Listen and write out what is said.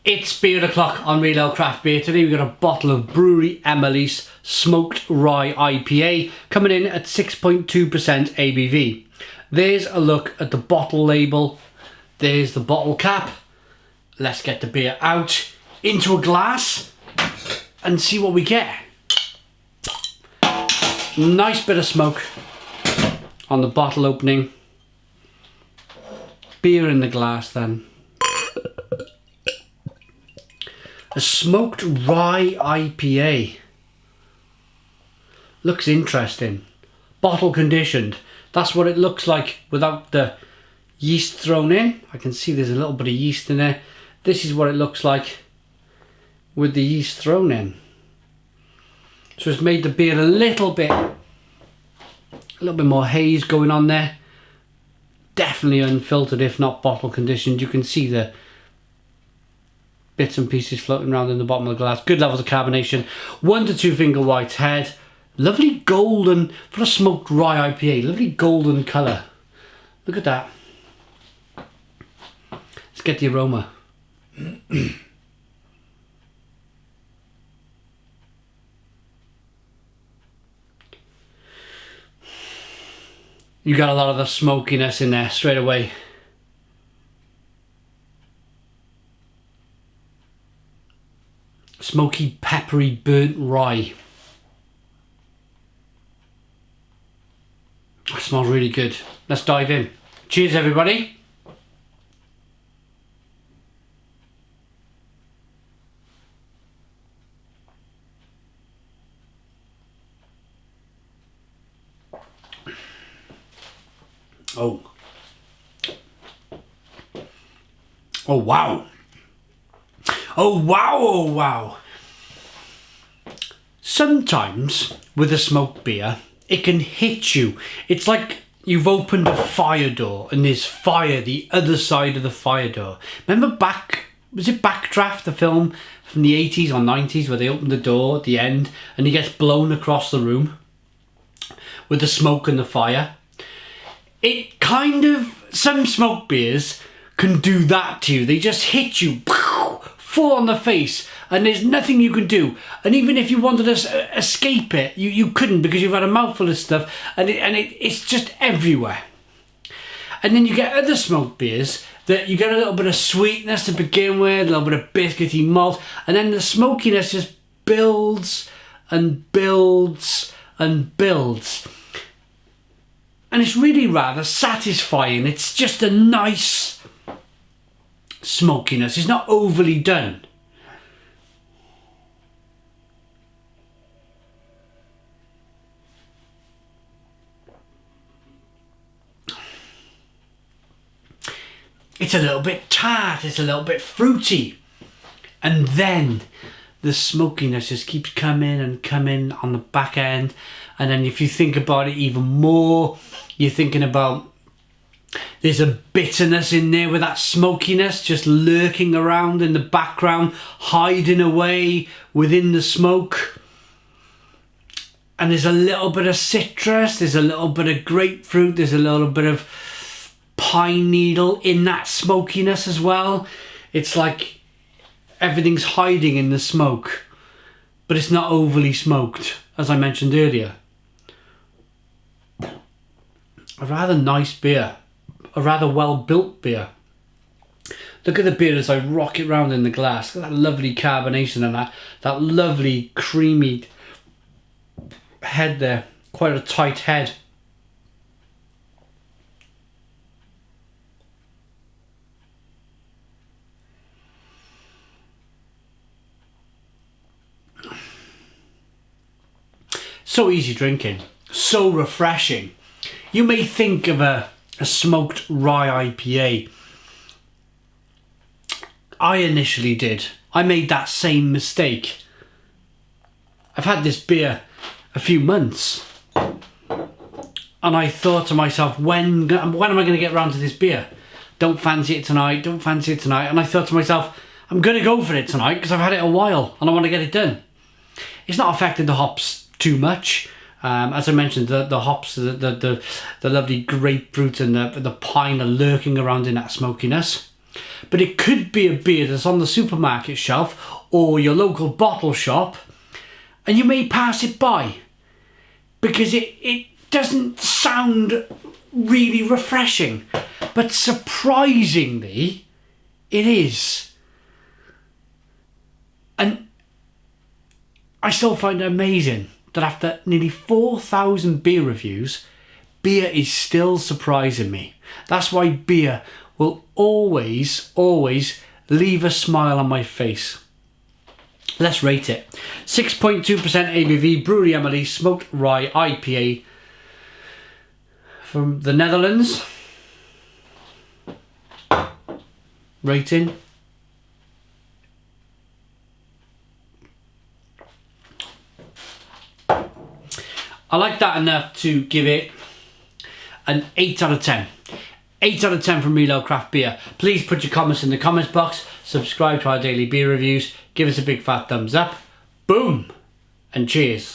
It's beer o'clock on Real Ale Craft Beer. Today we've got a bottle of Brouwerij Emelisse Smoked Rye IPA coming in at 6.2% ABV. There's a look at the bottle label. There's the bottle cap. Let's get the beer out into a glass and see what we get. Nice bit of smoke on the bottle opening. Beer in the glass then. A smoked rye IPA. Looks interesting. Bottle conditioned. That's what it looks like without the yeast thrown in. I can see there's a little bit of yeast in there. This is what it looks like with the yeast thrown in. So it's made the beer a little bit more haze going on there. Definitely unfiltered, if not bottle conditioned. You can see the bits and pieces floating around in the bottom of the glass. Good levels of carbonation. 1 to 2 finger white head. Lovely golden, for a smoked rye IPA, lovely golden colour. Look at that. Let's get the aroma. You got a lot of the smokiness in there straight away. Smoky, peppery, burnt rye. It smells really good. Let's dive in. Cheers, everybody. Oh. Oh, wow. Oh, wow, oh, wow. Sometimes with a smoked beer, it can hit you. It's like you've opened a fire door and there's fire the other side of the fire door. Remember was it Backdraft, the film from the 80s or 90s where they opened the door at the end and he gets blown across the room with the smoke and the fire? It kind of, some smoked beers can do that to you. They just hit you full on the face and there's nothing you can do. And even if you wanted to escape it, you couldn't, because you've had a mouthful of stuff and it's just everywhere. And then you get other smoked beers that you get a little bit of sweetness to begin with, a little bit of biscuity malt, and then the smokiness just builds and builds and builds. And it's really rather satisfying. It's just a nice smokiness. It's not overly done. It's a little bit tart. It's a little bit fruity. And then the smokiness just keeps coming and coming on the back end. And then if you think about it even more, you're thinking about there's a bitterness in there with that smokiness just lurking around in the background, hiding away within the smoke. And there's a little bit of citrus, there's a little bit of grapefruit, there's a little bit of pine needle in that smokiness as well. It's like everything's hiding in the smoke, but it's not overly smoked, as I mentioned earlier. A rather nice beer, a rather well-built beer. Look at the beer as I rock it round in the glass. Look at that lovely carbonation and that lovely creamy head there. Quite a tight head. So easy drinking, so refreshing. You may think of a smoked rye IPA. I initially did. I made that same mistake. I've had this beer a few months and I thought to myself, when am I going to get round to this beer? Don't fancy it tonight, don't fancy it tonight. And I thought to myself, I'm going to go for it tonight because I've had it a while and I want to get it done. It's not affected the hops too much. As I mentioned, the hops, the lovely grapefruit and the pine are lurking around in that smokiness. But it could be a beer that's on the supermarket shelf or your local bottle shop, and you may pass it by because it doesn't sound really refreshing, but surprisingly it is. And I still find it amazing that after nearly 4,000 beer reviews, beer is still surprising me. That's why beer will always leave a smile on my face. Let's rate it. 6.2% ABV, Brouwerij Emelisse, smoked rye IPA from the Netherlands. Rating. I like that enough to give it an 8 out of 10. 8 out of 10 from Reload Craft Beer. Please put your comments in the comments box. Subscribe to our daily beer reviews. Give us a big fat thumbs up. Boom! And cheers.